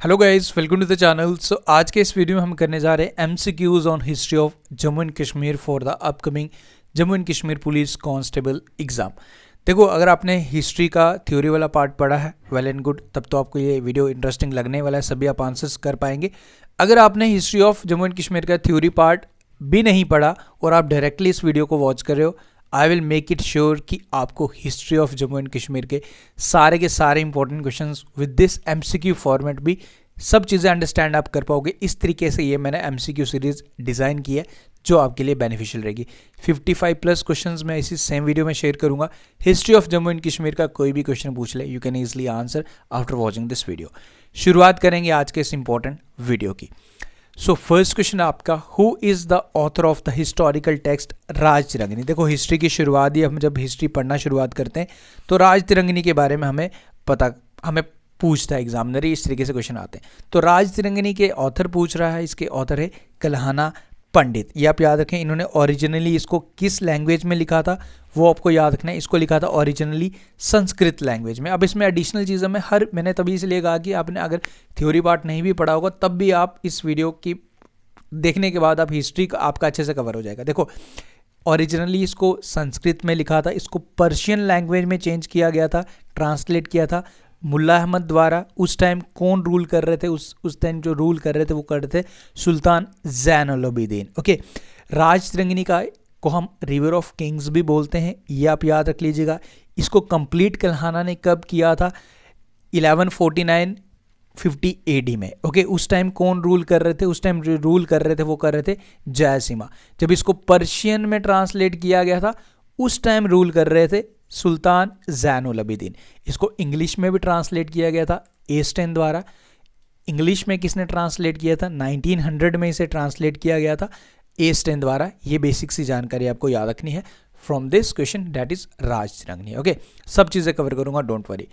Hello guys, welcome to the channel. So आज के इस वीडियो में हम करने जा रहे हैं MCQs on history of Jammu and Kashmir for the upcoming Jammu and Kashmir police constable exam. देखो, अगर आपने हिस्ट्री का थ्योरी वाला पार्ट पढ़ा है, वेल एंड गुड, तब तो आपको ये वीडियो इंटरेस्टिंग लगने वाला है, सभी आप आंसर्स कर पाएंगे। अगर आपने history of Jammu and Kashmir का थ्योरी पार्ट भी नहीं पढ़ा और आप डायरेक्टली इस वीडियो को वॉच कर रहे हो, I will make it sure कि आपको history of Jammu and Kashmir के सारे important questions with this MCQ format भी सब चीज़ें अंडरस्टैंड आप कर पाओगे। इस तरीके से ये मैंने एमसीक्यू सीरीज़ डिज़ाइन की है जो आपके लिए बेनिफिशियल रहेगी। 55+ क्वेश्चंस मैं इसी सेम वीडियो में शेयर करूंगा। History of Jammu and Kashmir का कोई भी क्वेश्चन पूछ ले, you can easily answer after watching this video. शुरुआत करेंगे आज के इस इंपॉर्टेंट वीडियो की। सो फर्स्ट क्वेश्चन आपका, who is the author of the historical text Rajatarangini. देखो, हिस्ट्री की शुरुआत ही हम जब हिस्ट्री पढ़ना शुरुआत करते हैं तो राज तिरंगिनी के बारे में हमें पूछता है एग्जामिनर, इस तरीके से क्वेश्चन आते हैं। तो राज तिरंगिनी के ऑथर पूछ रहा है, इसके ऑथर है कल्हाना पंडित। ये आप याद रखें, इन्होंने ओरिजिनली इसको किस लैंग्वेज में लिखा था वो आपको याद रखना है। इसको लिखा था ओरिजिनली संस्कृत लैंग्वेज में। अब इसमें एडिशनल चीज़ें मैंने तभी इसलिए कहा कि आपने अगर थ्योरी पार्ट नहीं भी पढ़ा होगा तब भी आप इस वीडियो की देखने के बाद आप हिस्ट्री का आपका अच्छे से कवर हो जाएगा। देखो, ओरिजिनली इसको संस्कृत में लिखा था, इसको पर्शियन लैंग्वेज में चेंज किया गया था, ट्रांसलेट किया था मुल्ला अहमद द्वारा। उस टाइम कौन रूल कर रहे थे? उस टाइम जो रूल कर रहे थे वो कर रहे थे सुल्तान ज़ैनुल अबीदीन। ओके, राज तिरंगिनी को हम रिवर ऑफ किंग्स भी बोलते हैं, ये आप याद रख लीजिएगा। इसको कंप्लीट कल्हाना ने कब किया था? 1149-50 AD में। ओके, उस टाइम कौन रूल कर रहे थे? उस टाइम जो रूल कर रहे थे वो कर रहे थे जयसिम्हा। जब इसको पर्शियन में ट्रांसलेट किया गया था उस टाइम रूल कर रहे थे सुल्तान ज़ैनुल अबीदीन। इसको इंग्लिश में भी ट्रांसलेट किया गया था एस्टेन द्वारा। इंग्लिश में किसने ट्रांसलेट किया था? 1900 में इसे ट्रांसलेट किया गया था एस्टेन द्वारा। ये बेसिक सी जानकारी आपको याद रखनी है from this question, that is Rajatarangini. Okay, सब चीज़ें कवर करूंगा, don't worry.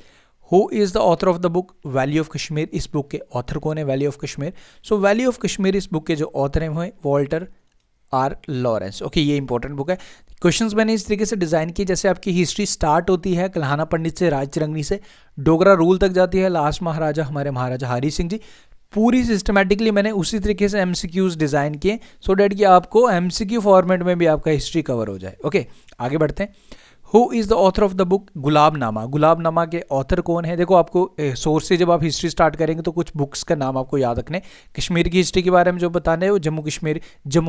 Who is the author of the book valley of Kashmir. इस बुक के ऑथर कौन है? Valley of Kashmir. So valley of Kashmir इस बुक के जो ऑथर हैं वो हैं वॉल्टर आर लॉरेंस। ओके, ये इंपॉर्टेंट बुक है। क्वेश्चंस मैंने इस तरीके से डिज़ाइन किए जैसे आपकी हिस्ट्री स्टार्ट होती है कल्हाना पंडित से, राज तिरंगिनी से, डोगरा रूल तक जाती है, लास्ट महाराजा हमारे महाराजा हरी सिंह जी। पूरी सिस्टमेटिकली मैंने उसी तरीके से एमसीक्यूज डिज़ाइन किए सो डैट कि आपको एमसीक्यू फॉर्मेट में भी आपका हिस्ट्री कवर हो जाए। ओके, आगे बढ़ते हैं। Who is the author of the book Gulabnama. Gulabnama के ऑथर कौन है? देखो, आपको सोर्स से जब आप हिस्ट्री स्टार्ट करेंगे तो कुछ बुक्स का नाम आपको याद रखने। कश्मीर की हिस्ट्री के बारे में जो बताने हैं, जम्मू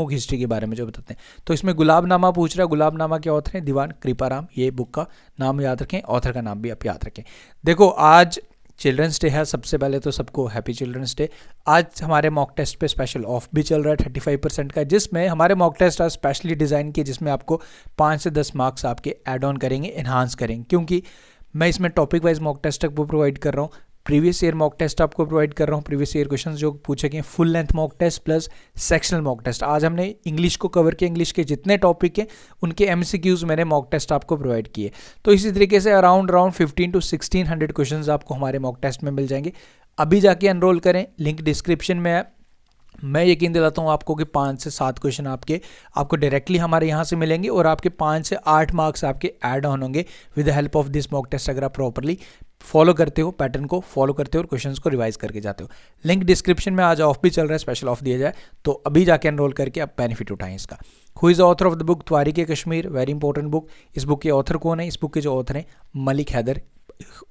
की हिस्ट्री के बारे में जो बताते हैं। तो इसमें गुलाबनामा पूछ रहा है, गुलाबनामा के ऑथर हैं दीवान कृपाराम। ये बुक का नाम याद रखें, ऑथर का नाम भी आप याद रखें। देखो, आज चिल्ड्रंस डे है, सबसे पहले तो सबको हैप्पी चिल्ड्रंस डे। आज हमारे मॉक टेस्ट पे स्पेशल ऑफ भी चल रहा है 35% का, जिसमें हमारे मॉक टेस्ट आज स्पेशली डिज़ाइन किए जिसमें आपको 5 से 10 मार्क्स आपके ऐड ऑन करेंगे, एनहांस करेंगे, क्योंकि मैं इसमें टॉपिक वाइज मॉक टेस्ट तक वो प्रोवाइड कर रहा हूँ, प्रीवियस ईयर मॉक टेस्ट आपको प्रोवाइड कर रहा हूँ, प्रीवियस ईयर क्वेश्चन जो पूछे गए, full length mock test plus sectional mock test. आज हमने इंग्लिश को कवर किया, इंग्लिश के जितने टॉपिक हैं उनके एमसीक्यूज मैंने मॉक टेस्ट आपको प्रोवाइड किए। तो इसी तरीके से अराउंड 1500 to 1600 क्वेश्चन आपको हमारे मॉक टेस्ट में मिल जाएंगे। अभी जाके एनरोल करें, लिंक डिस्क्रिप्शन में है। मैं यकीन दिलाता हूँ आपको कि 5 से 7 क्वेश्चन आपको डायरेक्टली हमारे यहाँ से मिलेंगे और आपके 5 से 8 मार्क्स आपके ऐड ऑन होंगे with the help of this mock test. अगर आप प्रॉपरली फॉलो करते हो, पैटर्न को फॉलो करते हो और क्वेश्चंस को रिवाइज करके जाते हो। लिंक डिस्क्रिप्शन में आज ऑफ भी चल रहा है, स्पेशल ऑफ दिया जाए, तो अभी जाके एनरोल करके आप बेनिफिट उठाएं इसका। Who is the author of the book Tarikh Kashmir. Very important book. इस बुक के ऑथर कौन है? इस बुक के जो ऑथर हैं मलिक हैदर।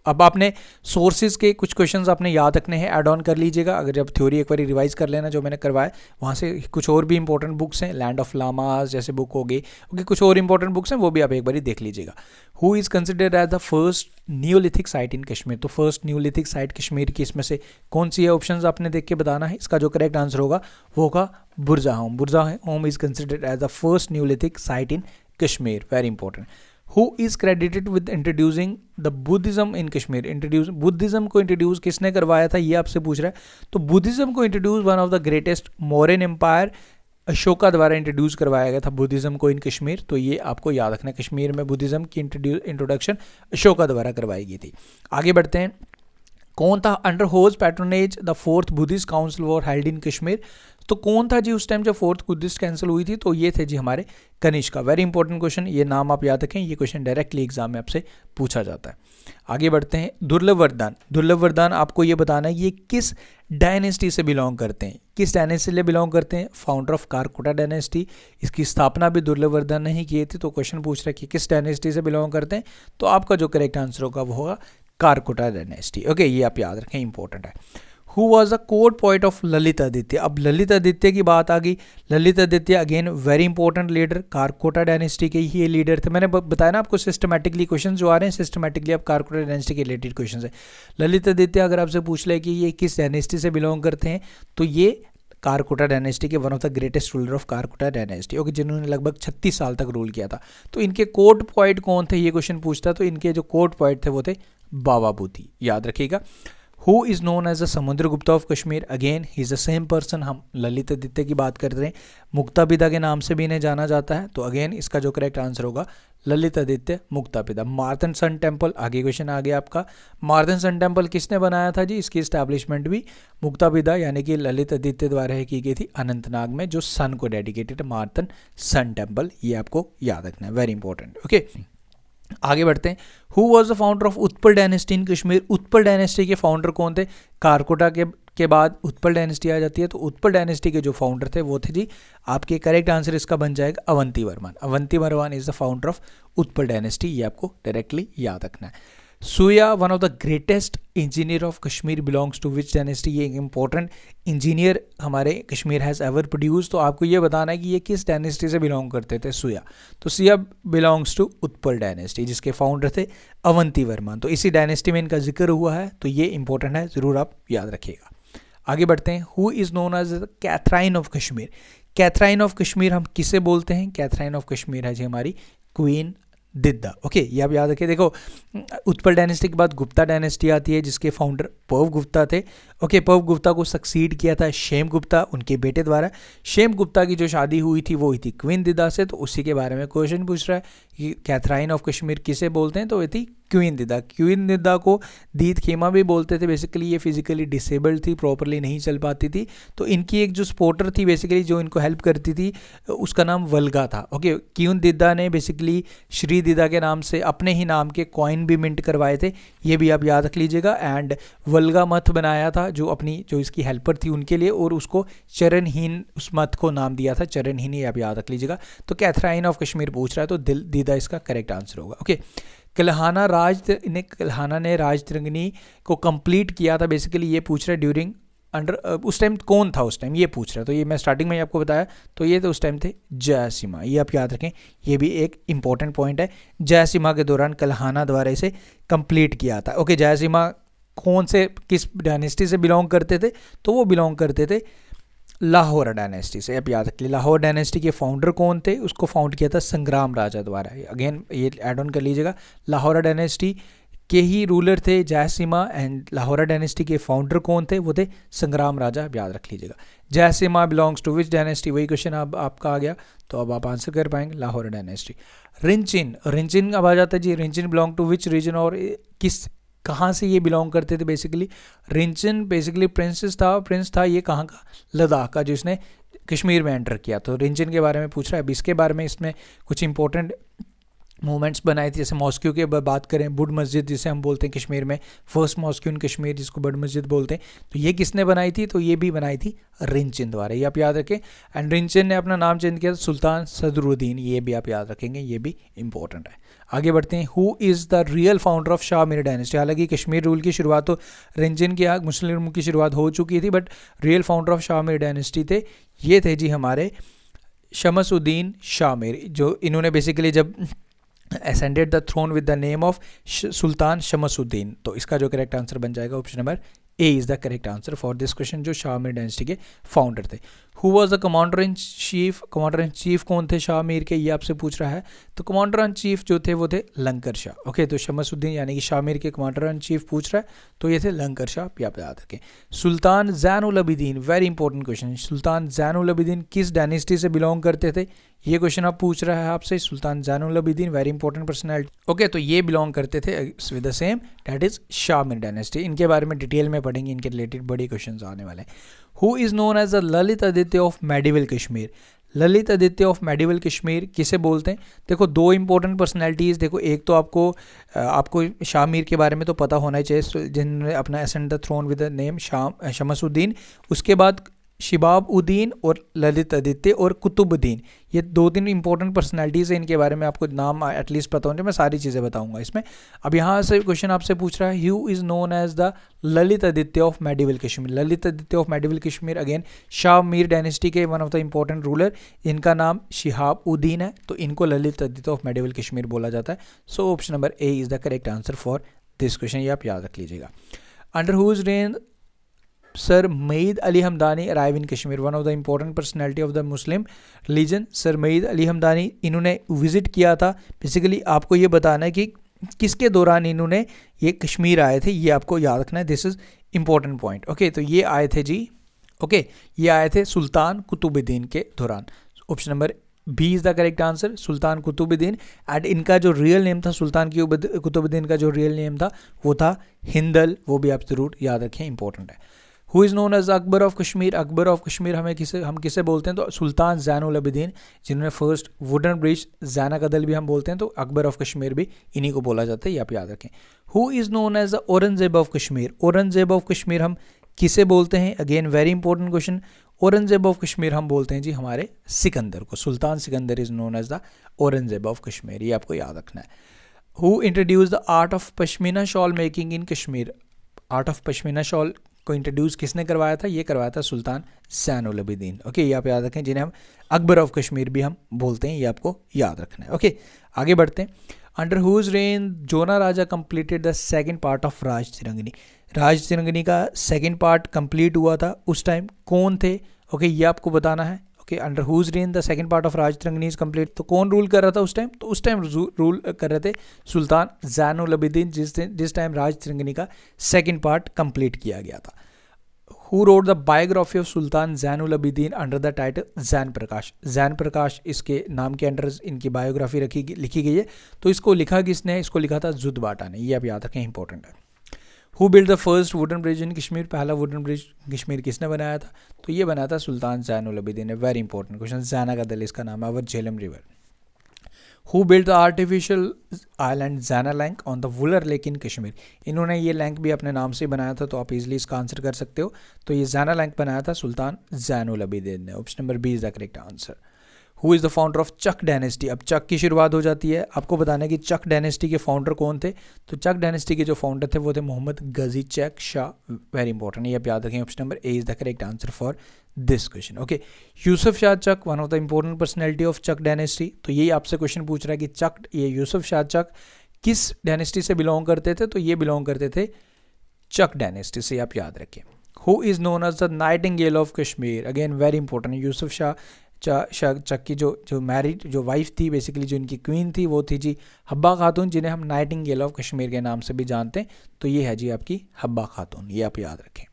अब आपने सोर्सेज के कुछ क्वेश्चंस आपने याद रखने हैं, ऐड ऑन कर लीजिएगा। अगर जब थ्योरी एक बार रिवाइज कर लेना जो मैंने करवाया, वहाँ से कुछ और भी इंपॉर्टेंट बुक्स हैं, लैंड ऑफ लामास जैसे बुक हो गई, ओके, कुछ और इंपॉर्टेंट बुक्स हैं, वो भी आप एक बार देख लीजिएगा। Who is considered as the first neolithic site in Kashmir. तो फर्स्ट न्यूलिथिक साइट कश्मीर की इसमें से कौन सी है? ऑप्शंस आपने देख के बताना है। इसका जो करेक्ट आंसर होगा वो होगा Burzahom. Burzahom is considered as the first neolithic site in Kashmir. Very important. Who is credited with introducing the Buddhism in Kashmir? Buddhism को इंट्रोड्यूस किसने करवाया था, ये आपसे पूछ रहा है। तो बुद्धिज़्म को introduce one of the greatest Mauryan empire Ashoka द्वारा इंट्रोड्यूस करवाया गया था बुद्धिज़्म को इन कश्मीर। तो ये आपको याद रखना है, कश्मीर में बुद्धिज़्म की इंट्रोडक्शन अशोका द्वारा करवाई गई थी। आगे बढ़ते हैं। कौन था under whose patronage the fourth Buddhist council was held in Kashmir, तो कौन था जी उस टाइम जब फोर्थ बुद्धिस्ट काउंसिल हुई थी, तो ये थे जी हमारे कनिष्का। वेरी इंपॉर्टेंट क्वेश्चन, ये नाम आप याद रखें, ये क्वेश्चन डायरेक्टली एग्जाम में आपसे पूछा जाता है। आगे बढ़ते हैं, दुर्लभ वरदान। दुर्लभ वरदान आपको ये बताना है ये किस डायनेस्टी से बिलोंग करते हैं, किस डायनेस्टी से बिलोंग करते हैं, फाउंडर ऑफ कारकोटा डायनेस्टी। इसकी स्थापना भी दुर्लभ वरदान ने ही की थी, तो क्वेश्चन पूछ रहा है कि किस डायनेस्टी से बिलोंग करते हैं, तो आपका जो करेक्ट आंसर होगा वो होगा कारकोटा डायनेस्टी। ओके, ये आप याद रखें, इंपॉर्टेंट है। Who was the court poet of Lalit Aditya. अब ललित आदित्य की बात आ गई। Lalit Aditya again very important leader, Karkota dynasty के ही ये लीडर थे। मैंने बताया ना आपको सिस्टमेटिकली क्वेश्चन जो आ रहे हैं, सिस्टमेटिकली आप कारकोटा डायनेस्टी के रिलेटेड क्वेश्चन है। ललित आदित्य अगर आपसे पूछ ले कि ये किस डायनेस्टी से बिलोंग करते हैं, तो ये कारकोटा डायनेस्टी के one of the greatest ruler of Karkota dynasty, okay, जिन्होंने लगभग 36 साल तक रूल किया था। तो इनके कोर्ट पोइट कौन थे, ये क्वेश्चन पूछता, तो इनके जो कोर्ट पोइट थे वो थे बाबा बूटी, याद रखिएगा। Who is known as the Samudragupta of Kashmir, again he is the same person. हम ललित आदित्य की बात कर रहे हैं, मुक्तापिता के नाम से भी इन्हें जाना जाता है, तो अगेन इसका जो करेक्ट आंसर होगा ललित आदित्य मुक्तापिता। मार्तन सन टेम्पल, आगे क्वेश्चन आ गया आपका, मार्तन सन टेम्पल किसने बनाया था जी, इसकी इस्टेब्लिशमेंट भी मुक्तापिता यानी कि ललित आदित्य द्वारा ही की गई थी, अनंतनाग में, जो सन को डेडिकेटेड मार्तन सन टेम्पल, ये आपको याद रखना है, वेरी इंपॉर्टेंट। ओके, आगे बढ़ते हैं। Who was the founder of Utpal dynasty in Kashmir. Utpal dynasty के फाउंडर कौन थे, कारकोटा के बाद उत्पल डायनेस्टी आ जाती है, तो उत्पल डायनेस्टी के जो फाउंडर थे वो थे जी आपके करेक्ट आंसर इसका बन जाएगा Avanti Varman. Avanti Varman is the founder of Utpal dynasty, ये आपको डायरेक्टली याद रखना है। Surya one of the greatest engineer of Kashmir belongs to which dynasty, ये एक इंपॉर्टेंट इंजीनियर हमारे कश्मीर हैज़ एवर प्रोड्यूस, तो आपको ये बताना है कि ये किस डायनेस्टी से बिलोंग करते थे सूर्या, तो Surya belongs to Utpal dynasty जिसके फाउंडर थे अवंती वर्मन, तो इसी डायनेस्टी में इनका जिक्र हुआ है, तो ये इंपॉर्टेंट है, ज़रूर आप याद रखिएगा। आगे बढ़ते हैं। Who is known as the Catherine of Kashmir. Catherine of Kashmir हम किसे बोलते हैं, कैथराइन ऑफ कश्मीर है जी हमारी क्वीन दिद्दा, ओके, ये आप याद रखिए। देखो, उत्पल डायनेस्टी के बाद गुप्ता डायनेस्टी आती है जिसके फाउंडर पव गुप्ता थे, ओके, पव गुप्ता को सक्सीड किया था शेम गुप्ता उनके बेटे द्वारा। शेम गुप्ता की जो शादी हुई थी वो हुई थी क्वीन दिद्दा से, तो उसी के बारे में क्वेश्चन पूछ रहा है कि कैथराइन ऑफ कश्मीर किसे बोलते हैं, तो ये थी क्वीन दिद्दा। क्वीन दिद्दा को दीद खेमा भी बोलते थे, बेसिकली ये फिजिकली डिसेबल्ड थी, प्रॉपरली नहीं चल पाती थी, तो इनकी एक जो सपोर्टर थी बेसिकली जो इनको हेल्प करती थी उसका नाम वल्गा था, ओके। क्वीन दिद्दा ने बेसिकली श्री दिद्दा के नाम से अपने ही नाम के कॉइन भी मिंट करवाए थे, ये भी आप याद रख लीजिएगा। एंड वल्गा मत बनाया था जो इसकी हेल्पर थी उनके लिए, और उसको चरणहीन उस मत को नाम दिया था, चरणहीन, ये आप याद रख लीजिएगा। तो कैथराइन ऑफ कश्मीर पूछ रहा है, तो दिद्दा इसका करेक्ट आंसर होगा, ओके। कल्हाना ने राज तिरंगनी को कंप्लीट किया था, बेसिकली ये पूछ रहा है ड्यूरिंग अंडर, उस टाइम कौन था उस टाइम, ये पूछ रहा है, तो ये मैं स्टार्टिंग में ही आपको बताया, तो ये तो उस टाइम थे जयसिम्हा, ये आप याद रखें, ये भी एक इंपॉर्टेंट पॉइंट है। जयसिम्हा के दौरान कल्हाना द्वारा इसे कंप्लीट किया था, ओके। जयसिम्हा कौन से किस डायनेस्टी से बिलोंग करते थे, तो वो बिलोंग करते थे लाहौर डायनेस्टी से, आप याद रखिए। लाहौर डायनेस्टी के फाउंडर कौन थे, उसको फाउंड किया था संग्राम राजा द्वारा, अगेन ये ऐड ऑन कर लीजिएगा। लाहौर डायनेस्टी के ही रूलर थे जयसिम्हा, एंड लाहौर डायनेस्टी के फाउंडर कौन थे, वो थे संग्राम राजा, आप याद रख लीजिएगा। Jayasimha belongs to which dynasty, वही क्वेश्चन अब आपका आ गया, तो अब आप आंसर कर पाएंगे लाहौर डायनेस्टी। रिंचिन अब आ जाता है जी, Rinchen belong to which region, और कहाँ से ये बिलोंग करते थे बेसिकली। रिंचिन बेसिकली प्रिंस था ये कहाँ का, लद्दाख का, जिसने कश्मीर में एंटर किया, तो रिंचिन के बारे में पूछ रहा है। अब इसके बारे में इसमें कुछ इंपॉर्टेंट मूवमेंट्स बनाई थी, जैसे मॉस्क्यू की बात करें, बुड मस्जिद जिसे हम बोलते हैं कश्मीर में, फर्स्ट मॉस्क्यू इन कश्मीर जिसको बुड मस्जिद बोलते हैं, तो ये किसने बनाई थी, तो ये भी बनाई थी रिंचिन द्वारा, ये आप याद रखें। एंड रिंचिन ने अपना नाम चेंज किया सुल्तान सदरुद्दीन, ये भी आप याद रखेंगे, ये भी इंपॉर्टेंट है। आगे बढ़ते हैं। Who is the real founder of Shah Mir dynasty. हालांकि कश्मीर रूल की शुरुआत तो रिंचिन की मुस्लिम रूल की शुरुआत हो चुकी थी, but real founder of Shah Mir dynasty थे, ये थे जी हमारे शमसुद्दीन शाह मीर, जो इन्होंने बेसिकली जब ascended the throne with the name of सुल्तान शमसुद्दीन, तो इसका जो करेक्ट आंसर बन जाएगा option number A is the correct answer for this question, जो शाह मीर डायनेस्टी के फाउंडर थे। Who was the commander in chief कौन थे शाह मीर के, ये आपसे पूछ रहा है, तो कमांडर इन चीफ जो थे वो थे लंकर शाह, ओके। तो शमसुद्दीन यानी कि शाह मीर के कमांडर इन चीफ पूछ रहा है, तो ये थे लंकर शाह, आप याद रखें। Sultan Zainul Abidin, very important question, Sultan Zainul Abidin किस डायनेस्टी से बिलोंग करते थे, ये क्वेश्चन आप पूछ रहा है आपसे, Sultan Zainul Abidin very important personality. Okay, तो ये बिलोंग करते थे with the same that is Shah Mir dynasty. इनके बारे में डिटेल में पढ़ेंगे, इनके रिलेटेड बड़े क्वेश्चन आने वाले हैं। Who is known as the Lalit Aditya of medieval Kashmir. Lalit Aditya of medieval Kashmir किसे बोलते हैं? देखो दो इंपॉर्टेंट पर्सनैलिटीज़, देखो एक तो आपको शाह मीर के बारे में तो पता होना ही चाहिए, जिन्होंने अपना ascend the throne with the name Shamsuddin. उसके बाद शिबाब-उद-दीन और ललित आदित्य और कुतुब-उद-दीन, ये 2-3 इंपॉर्टेंट पर्सनैलिटीज़ हैं। इनके बारे में आपको नाम एटलीस्ट पता होने, मैं सारी चीज़ें बताऊंगा इसमें। अब यहाँ से क्वेश्चन आपसे पूछ रहा है, who is known as the Lalit Aditya of medieval Kashmir. Lalit Aditya of medieval Kashmir again Shah Mir dynasty के one of the important ruler, इनका नाम शिहाब-उद-दीन है, तो इनको ललित आदित्य ऑफ मेडिवल कश्मीर बोला जाता है। So option number A is the correct answer for this question, ये आप याद रख लीजिएगा। Under whose reign Sayyid Ali Hamadani arrive in Kashmir, one of the important personality of the Muslim religion. Sayyid Ali Hamadani इन्होंने विजिट किया था। बेसिकली आपको ये बताना है कि किसके दौरान इन्होंने ये कश्मीर आए थे, ये आपको याद रखना है, this is important point. Okay, तो ये आए थे जी, ओके, ये आए थे सुल्तान कुतुबुद्दीन के दौरान। Option number B is the correct answer, Sultan Qutbuddin. And इनका जो रियल नेम था, सुल्तान कुतुबुद्दीन का जो रियल नेम था वो था हिंदल, वो भी आप ज़रूर याद रखें, इंपॉर्टेंट है। Who is known as Akbar of Kashmir. Akbar of Kashmir हम किसे बोलते हैं? तो सुल्तान जैनुल आबिदीन, जिन्होंने फर्स्ट वुडन ब्रिज जैना का दल भी हम बोलते हैं, तो अकबर ऑफ कश्मीर भी इन्हीं को बोला जाता है, ये आप याद रखें। Who is known as the Aurangzeb of Kashmir. Aurangzeb of Kashmir हम किसे बोलते हैं? Again very important question. Aurangzeb of Kashmir हम बोलते हैं जी हमारे सिकंदर को, Sultan Sikandar is known as the Aurangzeb of Kashmir, ये आपको याद रखना है। Who introduce the art of pashmina shawl making in Kashmir. Art of pashmina shawl को इंट्रोड्यूस किसने करवाया था? ये करवाया था सुल्तान जैनुल आबिदीन। ओके, ये आप याद रखें, जिन्हें हम अकबर ऑफ कश्मीर भी हम बोलते हैं, ये आपको याद रखना है। ओके, आगे बढ़ते हैं। Under whose reign Jonaraja completed the second part of Rajatarangini. Rajatarangini का सेकंड पार्ट कंप्लीट हुआ था, उस टाइम कौन थे? ओके, ये आपको बताना है। Okay, under whose reign the second part of Rajatarangini is complete, तो कौन रूल कर रहा था उस टाइम? तो उस टाइम रूल कर रहे थे सुल्तान जैनुल आबिदीन, जिस टाइम राज तिरंगनी का सेकंड पार्ट कंप्लीट किया गया था। Who wrote the biography of Sultan Zainul Abidin under the title Jain Prakash. Jain Prakash इसके नाम के अंडर इनकी बायोग्राफी लिखी गई है, तो इसको लिखा किसने? इसको लिखा था जुद्बाटा ने, ये आप याद रखें, इंपॉर्टेंट है। Who build the first wooden bridge इन कश्मीर। पहला वुडन ब्रिज कश्मीर किसने बनाया था? तो ये बनाया था सुल्तान जैनुल आबिदीन ने, वेरी इंपॉर्टेंट क्वेश्चन। जैना का दल इसका नाम है, over Jhelum river. Who build the artificial island Zaina Lank on the Wular lake in Kashmir. इन्होंने ये लैंक भी अपने नाम से बनाया था, तो आप इजीली इसका आंसर कर सकते हो। तो ये जैना लैंक बनाया था सुल्तान जैनुल आबिदीन ने। Option number B is the correct answer. Who is the founder of Chak dynasty. अब चक की शुरुआत हो जाती है, आपको बताना है कि चक डायनेस्टी के फाउंडर कौन थे। तो चक डायनेस्टी के जो फाउंडर थे वो थे मोहम्मद गजी चक शाह, वेरी इंपॉर्टेंट, ये आप याद रखें। Option number A is the correct answer for this question. Okay, Yusuf Shah Chak, one of the important personality of Chak dynasty. तो यही आपसे क्वेश्चन पूछ रहा है कि ये यूसुफ शाह चक किस डायनेस्टी से बिलोंग करते थे? तो ये बिलोंग करते थे चक डायनेस्टी से, आप याद रखें। Who is known as the nightingale of Kashmir. Again very important, Yusuf Shah Chak की जो मैरिड जो वाइफ थी, बेसिकली जो इनकी क्वीन थी, वो थी जी हब्बा खातून, जिन्हें हम नाइटिंगेल ऑफ कश्मीर के नाम से भी जानते हैं। तो ये है जी आपकी हब्बा खातून, ये आप याद रखें।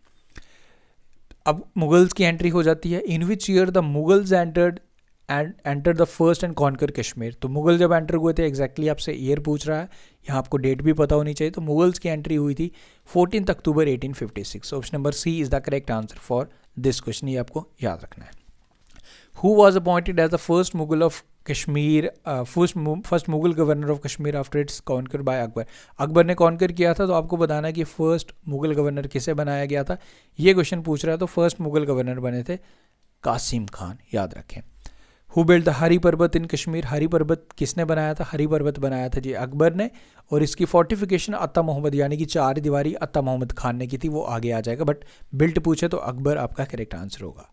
अब मुगल्स की एंट्री हो जाती है। In which year the Mughals enter the first and conquer Kashmir. तो मुगल जब एंटर हुए थे, एग्जैक्टली आपसे ईयर पूछ रहा है, यहाँ आपको डेट भी पता होनी चाहिए। तो मुगल्स की एंट्री हुई थी 14 अक्टूबर 1856। Option number C is the correct answer for this question, ये आपको याद रखना है। Who was appointed as the first Mughal of Kashmir, first Mughal governor of Kashmir after its conquer by Akbar। Akbar ने कॉन्कर किया था, तो आपको बताना है कि फर्स्ट मुगल गवर्नर किसे बनाया गया था, ये क्वेश्चन पूछ रहा है। तो फर्स्ट मुगल गवर्नर बने थे कासिम खान, याद रखें। हु बिल्ड द हरी पर्वत इन कश्मीर। हरी पर्वत किसने बनाया था? हरी पर्वत बनाया था जी अकबर ने, और इसकी फोर्टिफिकेशन अत्ता मोहम्मद यानी कि 4 दीवारी अत्ता मोहम्मद खान ने की थी, वो आगे आ जाएगा, बट बिल्ट पूछे तो अकबर आपका करेक्ट आंसर होगा।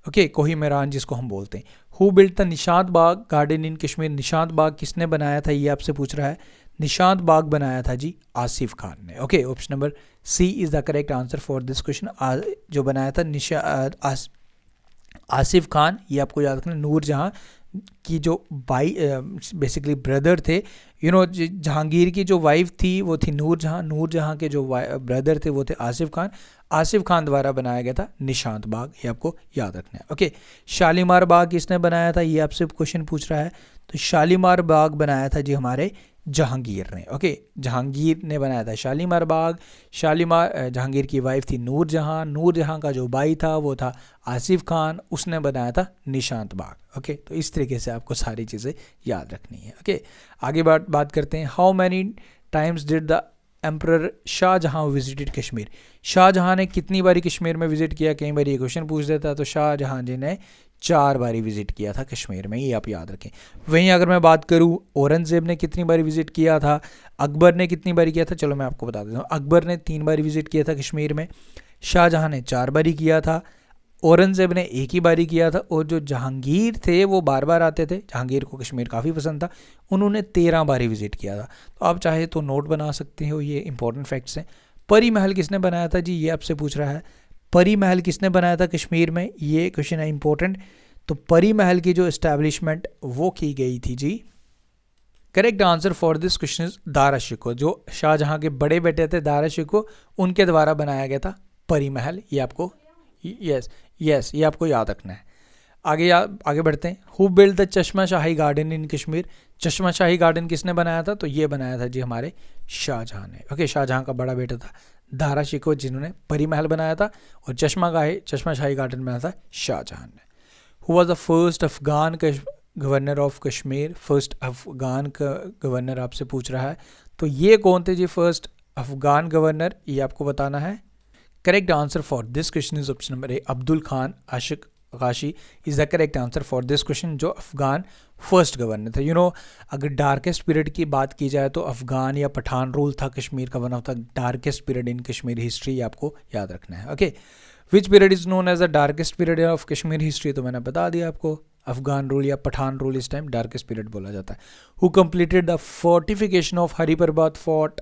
ओके, कोहिमेरान जिसको हम बोलते हैं। Who built the Nishat Bagh garden in Kashmir. Nishat Bagh किसने बनाया था, ये आपसे पूछ रहा है। निशांत बाग बनाया था जी आसिफ खान ने। Okay, option number C is the correct answer for this question. जो बनाया था आसिफ खान, ये आपको याद रखना। नूर जहाँ की जो बेसिकली ब्रदर थे, जहांगीर की जो वाइफ थी वो थी नूरजहां, नूरजहां के जो ब्रदर थे वो थे आसिफ खान, आसिफ खान द्वारा बनाया गया था निशांत बाग, ये आपको याद रखना है। ओके, शालीमार बाग किसने बनाया था, ये आपसे क्वेश्चन पूछ रहा है। तो शालीमार बाग बनाया था जी हमारे जहांगीर ने। ओके, जहांगीर ने बनाया था शालीमार बाग। जहांगीर की वाइफ थी नूरजहां, नूरजहां का जो भाई था वो था आसिफ खान, उसने बनाया था निशांत बाग। ओके, तो इस तरीके से आपको सारी चीज़ें याद रखनी है। ओके, आगे बात करते हैं। How many times did the emperor Shahjahan visited Kashmir, Shahjahan ने कितनी बारी कश्मीर में विजिट किया, कई बार ये क्वेश्चन पूछ देता है। तो शाहजहां जी ने 4 बारी विजिट किया था कश्मीर में, ये आप याद रखें। वहीं अगर मैं बात करूं औरंगजेब ने कितनी बारी विजिट किया था, अकबर ने कितनी बारी किया था, चलो मैं आपको बता देता हूँ। अकबर ने 3 बारी विजिट किया था कश्मीर में, शाहजहां ने 4 बारी किया था, औरंगजेब ने 1 ही बारी किया था, और जो जहांगीर थे वो बार बार आते थे, जहांगीर को कश्मीर काफ़ी पसंद था, उन्होंने 13 बारी विजिट किया था। तो आप चाहे तो नोट बना सकते हो, ये इंपॉर्टेंट फैक्ट्स हैं। परी महल किसने बनाया था जी, ये आपसे पूछ रहा है। परी महल किसने बनाया था कश्मीर में, ये क्वेश्चन है इंपॉर्टेंट। तो परी महल की जो इस्टेब्लिशमेंट वो की गई थी जी, correct answer for this question is Dara Shikoh, जो शाहजहां के बड़े बेटे थे दारा शिकोह, उनके द्वारा बनाया गया था परी महल। ये आपको यस ये आपको याद रखना है। आगे बढ़ते हैं। हु बिल्ड द चश्मा शाही गार्डन इन कश्मीर, चश्मा शाही गार्डन किसने बनाया था, तो ये बनाया था जी हमारे शाहजहां ने। ओके, शाहजहां का बड़ा बेटा था दारा शिकोह, जिन्होंने परी महल बनाया था, और चश्मा शाही गार्डन बनाया था शाहजहां ने। Who was the first Afghan governor of Kashmir, first Afghan governor आपसे पूछ रहा है। तो ये कौन थे जी फर्स्ट अफगान गवर्नर, ये आपको बताना है। Correct answer for this question is option number A, Abdul Khan Ashiq Gashi is the correct answer for this question, जो अफगान फर्स्ट गवर्नर थे। अगर डार्केस्ट पीरियड की बात की जाए तो अफगान या पठान रूल था कश्मीर का, one of the darkest period in Kashmir history, आपको याद रखना है। Okay, which period is known as the darkest period of Kashmir history, तो मैंने बता दिया आपको, अफगान रूल या पठान रूल इस टाइम डार्केस्ट पीरियड बोला जाता है। Who completed the fortification of Hariparbat fort,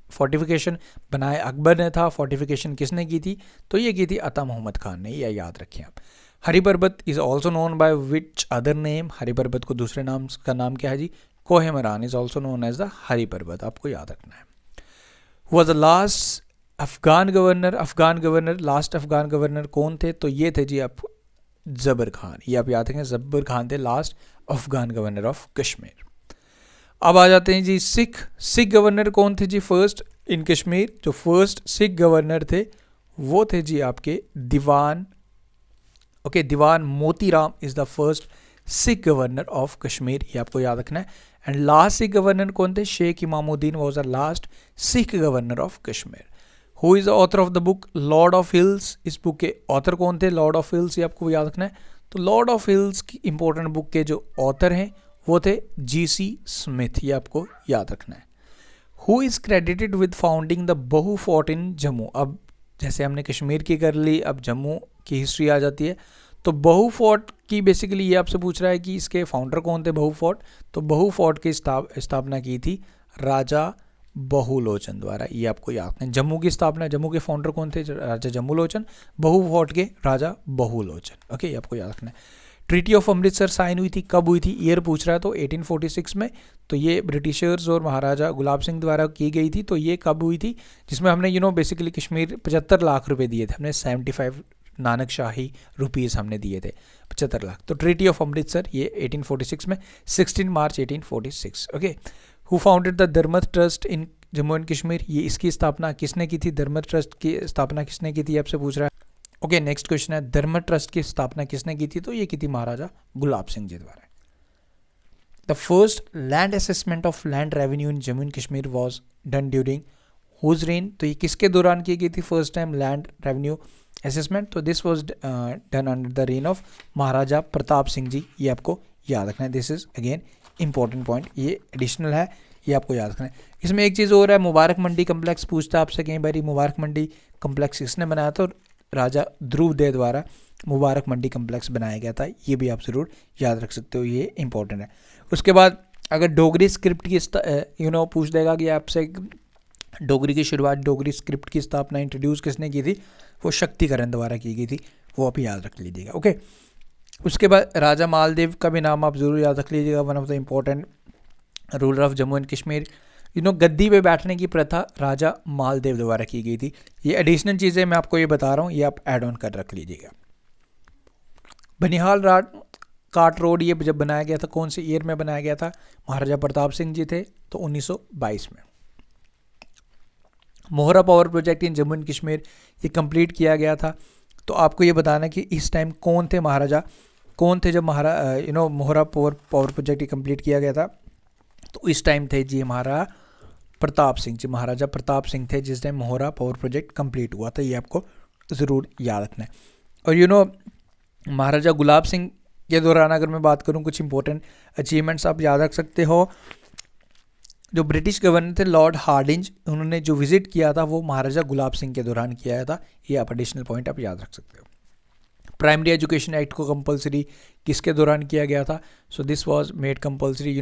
fortification बनाया अकबर ने था, फोर्टिफिकेशन किसने की थी, तो ये की थी अता मोहम्मद खान ने, यह याद रखें आप। Hariparbat is also known by which other name, Hariparbat को दूसरे नाम का नाम क्या है जी, Koh-e-Maran is also known as the Hariparbat, आपको याद रखना है। Was the last Afghan governor, last Afghan governor कौन थे, तो ये थे जी आप जबर खान, ये आप याद रखें, जबर खान थे last Afghan governor of Kashmir. अब आ जाते हैं जी सिख गवर्नर कौन थे जी फर्स्ट इन कश्मीर, जो फर्स्ट सिख गवर्नर थे वो थे जी आपके दीवान। ओके, Diwan Motiram is the first Sikh governor of Kashmir, ये आपको याद रखना है। एंड लास्ट सिख गवर्नर कौन थे, Sheikh Imamuddin was the last Sikh governor of Kashmir. Who is the author of the book lord of hills, इस बुक के ऑथर कौन थे, लॉर्ड ऑफ हिल्स, ये आपको याद रखना है। तो लॉर्ड ऑफ हिल्स की इंपॉर्टेंट बुक के जो ऑथर हैं वो थे GC स्मिथ, ये आपको याद रखना है। Who is credited with founding the बहु फोर्ट इन जम्मू, अब जैसे हमने कश्मीर की कर ली, अब जम्मू की हिस्ट्री आ जाती है। तो बहु फोर्ट की बेसिकली ये आपसे पूछ रहा है कि इसके फाउंडर कौन थे बहु फोर्ट, तो बहु फोर्ट की स्थापना की थी राजा बहुलोचन द्वारा, ये आपको याद रखना है। जम्मू की स्थापना, जम्मू के फाउंडर कौन थे, राजा जम्मूलोचन, बहु फोर्ट के राजा बहुलोचन। ओके, ये आपको याद रखना है। ट्रीटी ऑफ अमृतसर साइन हुई थी, कब हुई थी, ईयर पूछ रहा है, तो 1846 में। तो ये ब्रिटिशर्स और महाराजा गुलाब सिंह द्वारा की गई थी। तो ये कब हुई थी, जिसमें हमने बेसिकली कश्मीर 75 लाख रुपए दिए थे, हमने 75 नानक शाही रुपीज़ हमने दिए थे, 75 लाख। तो ट्रीटी ऑफ अमृतसर ये 1846 में, 16 March 1846। Okay, who founded the Dharmarth trust in Jammu and Kashmir, ये इसकी स्थापना किसने की थी, धर्मथ ट्रस्ट की स्थापना किसने की थी आपसे पूछ रहा है। ओके, नेक्स्ट क्वेश्चन है धर्म ट्रस्ट की स्थापना किसने की थी, तो ये की थी महाराजा गुलाब सिंह जी द्वारा। The first land assessment of land revenue in Jammu and Kashmir was done during whose reign, तो ये किसके दौरान की गई थी first time land revenue assessment, तो this was done under the reign of Maharaja Pratap Singh ji, ये आपको याद रखना है। This is again important point, ये एडिशनल है, ये आपको याद रखना है। इसमें एक चीज़ और है, मुबारक मंडी कम्प्लेक्स पूछता है आपसे कई बार, मुबारक मंडी कम्प्लेक्स किसने बनाया था, राजा ध्रुवदेव द्वारा मुबारक मंडी कम्प्लेक्स बनाया गया था, ये भी आप ज़रूर याद रख सकते हो, ये इंपॉर्टेंट है। उसके बाद अगर डोगरी स्क्रिप्ट की पूछ देगा कि आपसे डोगरी की शुरुआत, डोगरी स्क्रिप्ट की स्थापना इंट्रोड्यूस किसने की थी, वो शक्तिकरण द्वारा की गई थी, वो आप याद रख लीजिएगा। ओके, उसके बाद राजा मालदेव का भी नाम आप ज़रूर याद रख लीजिएगा, one of the important ruler of Jammu and Kashmir. गद्दी पे बैठने की प्रथा राजा मालदेव द्वारा की गई थी। ये एडिशनल चीज़ें मैं आपको ये बता रहा हूँ, ये आप ऐड ऑन कर रख लीजिएगा। बनिहाल काट रोड ये जब बनाया गया था, कौन से ईयर में बनाया गया था? महाराजा प्रताप सिंह जी थे तो 1922 में। Mohra power project in Jammu and Kashmir ये कंप्लीट किया गया था। तो आपको ये बताना कि इस टाइम कौन थे महाराजा, कौन थे जब मोहरा पावर प्रोजेक्ट ये कंप्लीट किया गया था? तो इस टाइम थे जी महाराजा प्रताप सिंह जी, महाराजा प्रताप सिंह थे जिस टाइम मोहरा पावर प्रोजेक्ट कंप्लीट हुआ था। ये आपको ज़रूर याद रखना है। और महाराजा गुलाब सिंह के दौरान अगर मैं बात करूं, कुछ इंपॉर्टेंट अचीवमेंट्स आप याद रख सकते हो। जो ब्रिटिश गवर्नर थे लॉर्ड हार्डिंज, उन्होंने जो विजिट किया था वो महाराजा गुलाब सिंह के दौरान किया था। ये आप एडिशनल पॉइंट आप याद रख सकते हो। प्राइमरी एजुकेशन एक्ट को कंपलसरी किसके दौरान किया गया था? So this was made compulsory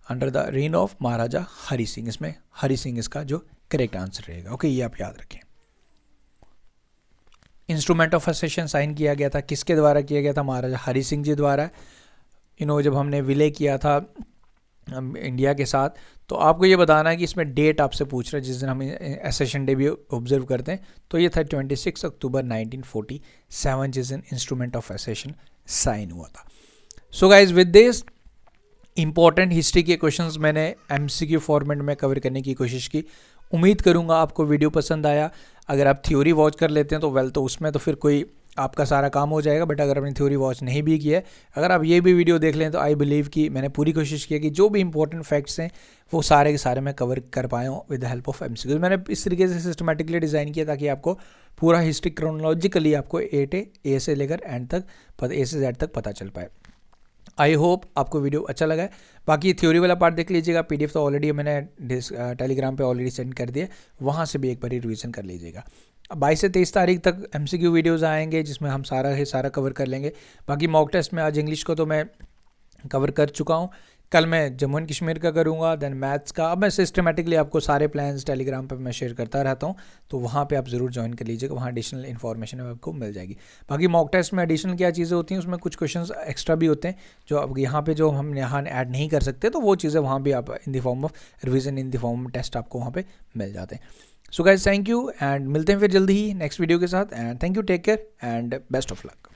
under the reign of Maharaja Hari Singh. इसमें हरि सिंह इसका जो करेक्ट आंसर रहेगा। ओके, ये आप याद रखें। इंस्ट्रूमेंट ऑफ असेशन साइन किया गया था, किसके द्वारा किया गया था? महाराजा हरि सिंह जी द्वारा। जब हमने विलय किया था इंडिया के साथ, तो आपको ये बताना है कि इसमें डेट आपसे पूछ रहा है जिस दिन हम एसेशन डे भी ऑब्जर्व करते हैं। तो ये था 26 अक्टूबर 1947 जिस दिन इंस्ट्रूमेंट ऑफ एसेशन साइन हुआ था। So guys with this important history के क्वेश्चंस मैंने एमसीक्यू फॉर्मेट में कवर करने की कोशिश की। उम्मीद करूंगा आपको वीडियो पसंद आया। अगर आप थ्योरी वॉच कर लेते हैं तो वेल, तो उसमें तो फिर कोई आपका सारा काम हो जाएगा। बट अगर आपने थ्योरी वॉच नहीं भी किया है, अगर आप ये भी वीडियो देख लें तो आई बिलीव कि मैंने पूरी कोशिश की है कि जो भी इंपॉर्टेंट फैक्ट्स हैं वो सारे के सारे मैं कवर कर पाया हूँ with the help of MCQ. मैंने इस तरीके से सिस्टमेटिकली डिज़ाइन किया ताकि आपको पूरा हिस्ट्री क्रोनोलॉजिकली आपको ए से लेकर एंड तक, ए से जेड तक पता चल पाए। आई होप आपको वीडियो अच्छा लगा है। बाकी थ्योरी वाला पार्ट देख लीजिएगा, पीडीएफ तो ऑलरेडी मैंने टेलीग्राम पे ऑलरेडी सेंड कर दिया, वहाँ से भी एक बार रिवीजन कर लीजिएगा। 22 से 23 तारीख तक एमसीक्यू वीडियोस आएंगे जिसमें हम सारा कवर कर लेंगे। बाकी मॉक टेस्ट में आज इंग्लिश को तो मैं कवर कर चुका हूँ, कल मैं जम्मू एंड कश्मीर का करूँगा, देन मैथ्स का। अब मैं सिस्टमेटिकली आपको सारे प्लान्स टेलीग्राम पर मैं शेयर करता रहता हूँ, तो वहाँ पे आप ज़रूर ज्वाइन कर लीजिएगा, वहाँ एडिशनल इन्फॉर्मेशन आपको मिल जाएगी। बाकी मॉक टेस्ट में एडिशनल क्या चीज़ें होती हैं, उसमें कुछ क्वेश्चंस एक्स्ट्रा भी होते हैं जो अब यहाँ पे जो हम यहाँ ऐड नहीं कर सकते, तो वो चीज़ें वहाँ भी आप in the form of revision, in the form of test आपको वहाँ पर मिल जाते हैं। So guys thank you and मिलते हैं फिर जल्दी ही नेक्स्ट वीडियो के साथ। And thank you, take care and best of luck.